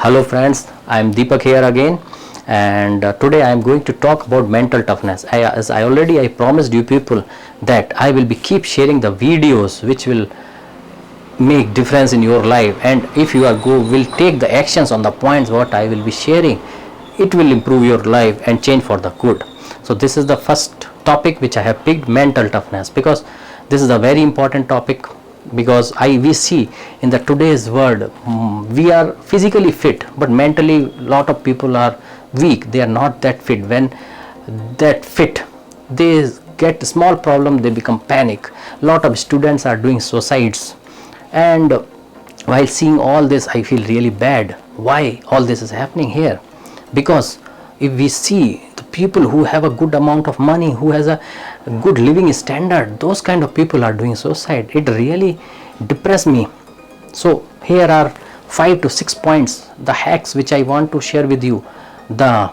Hello friends, I am Deepak here again, and today I am going to talk about mental toughness. As I already promised you people that I will be keep sharing the videos which will make difference in your life, and if you will take the actions on the points what I will be sharing, it will improve your life and change for the good. So this is the first topic which I have picked, mental toughness, because this is a very important topic. Because we see in the today's world, we are physically fit but mentally lot of people are weak. They are not that fit. When that fit, they get small problem, they become panic. Lot of students are doing suicides, and while seeing all this I feel really bad. Why all this is happening here? Because if we see the people who have a good amount of money, who has a good living standard, those kind of people are doing suicide. It really depressed me. So here are 5 to 6 points, the hacks which I want to share with you, the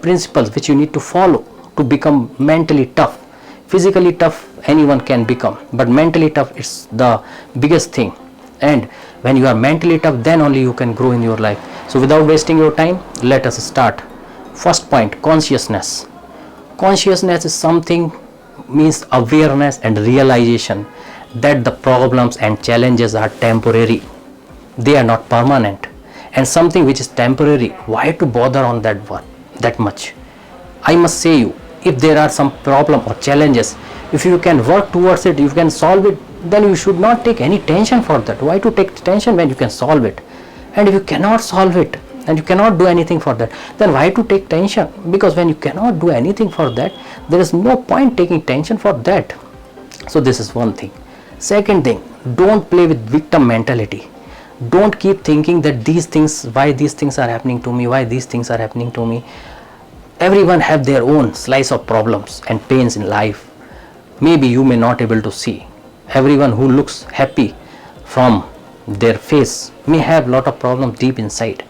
principles which you need to follow to become mentally tough. Physically tough anyone can become, but mentally tough is the biggest thing. And when you are mentally tough, then only you can grow in your life. So without wasting your time, let us start. First point, consciousness. Consciousness is something, means awareness and realization that the problems and challenges are temporary. They are not permanent. And something which is temporary, why to bother on that much? I must say you, if there are some problem or challenges, if you can work towards it, you can solve it, then you should not take any tension for that. Why to take tension when you can solve it? And if you cannot solve it and you cannot do anything for that, then why to take tension? Because when you cannot do anything for that, there is no point taking tension for that. So this is one thing. Second thing, don't play with victim mentality. Don't keep thinking that why these things are happening to me, why these things are happening to me. Everyone have their own slice of problems and pains in life. Maybe you may not able to see. Everyone who looks happy from their face may have lot of problems deep inside.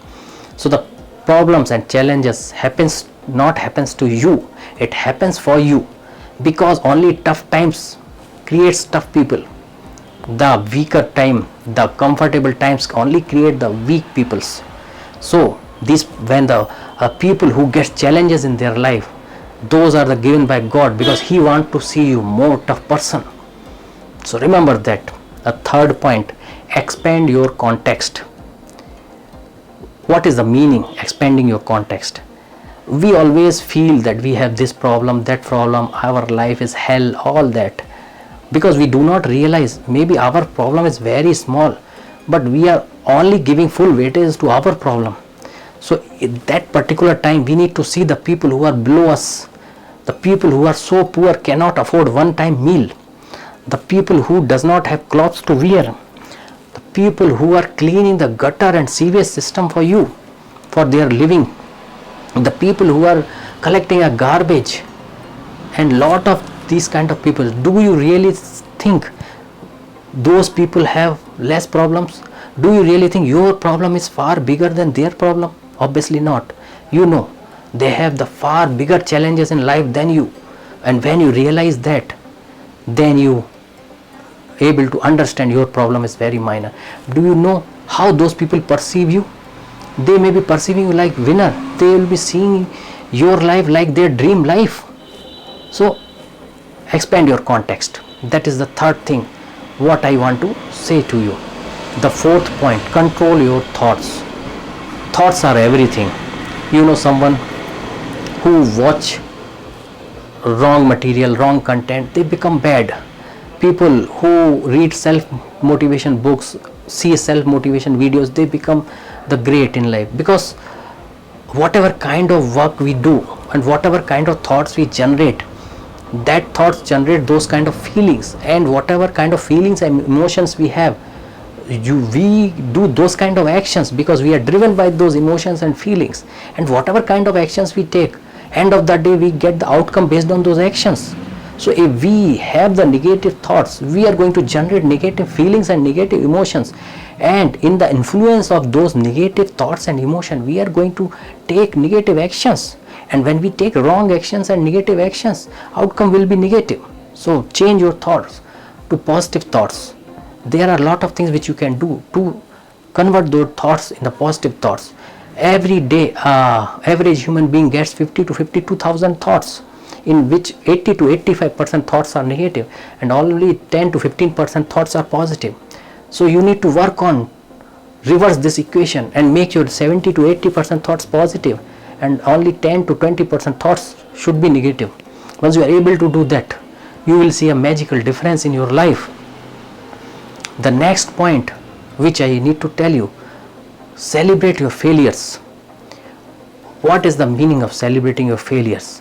So the problems and challenges not happens to you, it happens for you, because only tough times creates tough people. The weaker time, the comfortable times only create the weak peoples. So when the people who get challenges in their life, those are the given by God, because He want to see you more tough person. So remember that. A third point, expand your context. What is the meaning expanding your context? We always feel that we have this problem, that problem, our life is hell, all that, because we do not realize maybe our problem is very small, but we are only giving full weightage to our problem. So at that particular time we need to see the people who are below us, the people who are so poor cannot afford one time meal, the people who does not have clothes to wear, the people who are cleaning the gutter and sewage system for you, for their living, the people who are collecting a garbage, and lot of these kind of people. Do you really think those people have less problems? Do you really think your problem is far bigger than their problem? Obviously not. You know, they have the far bigger challenges in life than you, and when you realize that, then you able to understand your problem is very minor. Do you know how those people perceive you? They may be perceiving you like winner. They will be seeing your life like their dream life. So expand your context. That is the third thing what I want to say to you. The fourth point, control your thoughts. Thoughts are everything. You know, someone who watch wrong material, wrong content, they become bad. People who read self-motivation books, see self-motivation videos, they become the great in life. Because whatever kind of work we do and whatever kind of thoughts we generate, that thoughts generate those kind of feelings, and whatever kind of feelings and emotions we have, we do those kind of actions because we are driven by those emotions and feelings. And whatever kind of actions we take, end of the day we get the outcome based on those actions. So if we have the negative thoughts, we are going to generate negative feelings and negative emotions, and in the influence of those negative thoughts and emotion, we are going to take negative actions. And when we take wrong actions and negative actions, outcome will be negative. So change your thoughts to positive thoughts. There are a lot of things which you can do to Convert those thoughts in the positive thoughts. Every day, average human being gets 50 to 52,000 thoughts, in which 80 to 85% thoughts are negative and only 10 to 15% thoughts are positive. So you need to work on reverse this equation and make your 70 to 80% thoughts positive and only 10 to 20% thoughts should be negative. Once you are able to do that, you will see a magical difference in your life. The next point which I need to tell you, celebrate your failures. What is the meaning of celebrating your failures?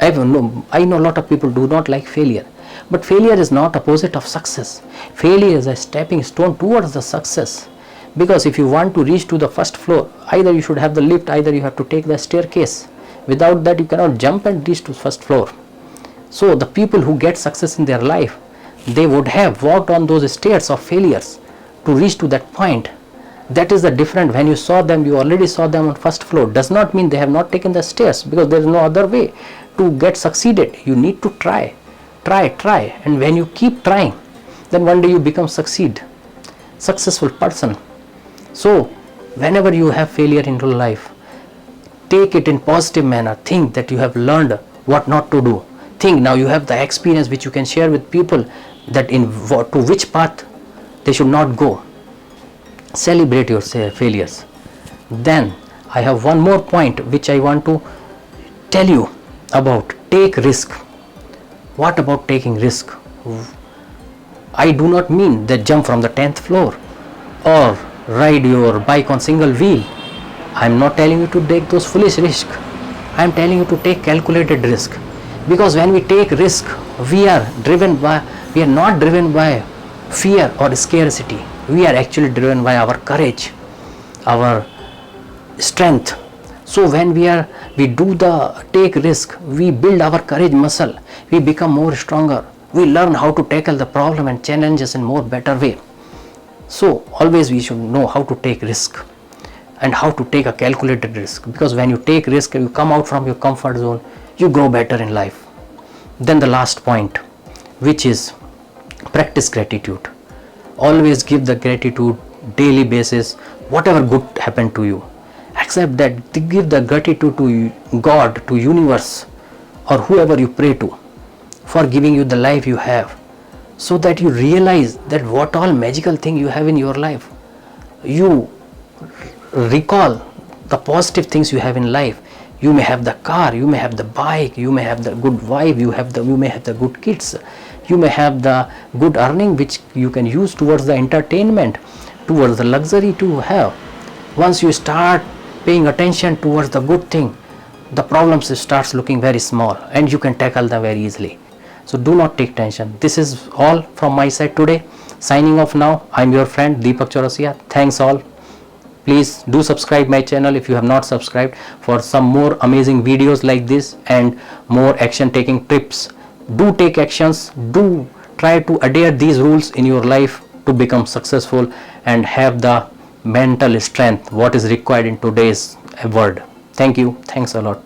I know a lot of people do not like failure, but failure is not opposite of success. Failure is a stepping stone towards the success. Because if you want to reach to the first floor, either you should have the lift, either you have to take the staircase. Without that, you cannot jump and reach to first floor. So the people who get success in their life, they would have walked on those stairs of failures to reach to that point. That is the difference. When you saw them, you already saw them on first floor. Does not mean they have not taken the stairs, because there is no other way to get succeeded. You need to try, and when you keep trying, then one day you become successful person. So whenever you have failure in your life, take it in positive manner. Think that you have learned what not to do. Think now you have the experience which you can share with people, that to which path they should not go. Celebrate your failures. Then I have one more point which I want to tell you about. Take risk. What about taking risk? I do not mean that jump from the 10th floor or ride your bike on single wheel. I am not telling you to take those foolish risks. I am telling you to take calculated risk. Because when we take risk, we are not driven by fear or scarcity. We are actually driven by our courage, our strength. So when we take risk, we build our courage muscle. We become more stronger. We learn how to tackle the problem and challenges in more better way. So always we should know how to take risk and how to take a calculated risk, because when you take risk and you come out from your comfort zone, you grow better in life. Then the last point, which is practice gratitude. Always give the gratitude daily basis. Whatever good happened to you, accept that. Give the gratitude to God, to universe, or whoever you pray to, for giving you the life you have, so that you realize that what all magical thing you have in your life. You recall the positive things you have in life. You may have the car, you may have the bike, you may have the good wife, you may have the good kids, you may have the good earning which you can use towards the entertainment, towards the luxury to have. Once you start paying attention towards the good thing, the problems starts looking very small and you can tackle them very easily. So do not take tension. This is all from my side today. Signing off now. I am your friend Deepak Chaurasia. Thanks all. Please do subscribe my channel if you have not subscribed, for some more amazing videos like this and more action taking tips. Do take actions. Do try to adhere these rules in your life to become successful and have the mental strength what is required in today's world. Thank you. Thanks a lot.